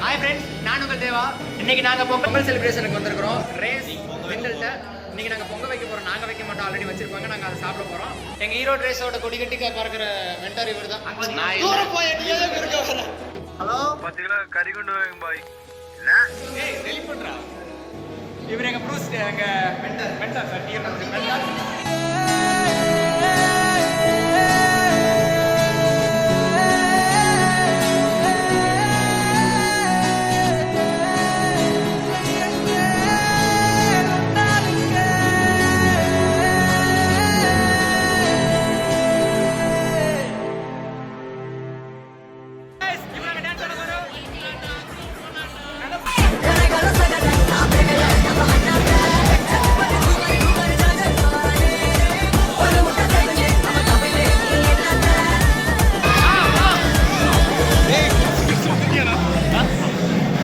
Hi friends, நான் உங்கள் தேவா. இன்னைக்கு நாங்கள் பொங்கல் செலிப்ரேஷனுக்கு வந்திருக்கிறோம். ரேஸ் விண்டல்ட்ட இன்னைக்கு நாங்கள் பொங்கல் வைக்க போகிறோம். நாங்கள் வைக்க மாட்டோம், ஆல்ரெடி வச்சிருப்பாங்க. நாங்கள் அதை சாப்பிட போகிறோம். எங்கள் ஈரோடு ரேஸோட கொடி கட்டிக்க பார்க்குற மென்டார் இவர் தான். ஹலோ, 10 கிலோ கறி கொண்டு வாங்க பாய். இவர் எங்கள் ப்ரூஸ், எங்கள் மென்டார் சார். மென்டார்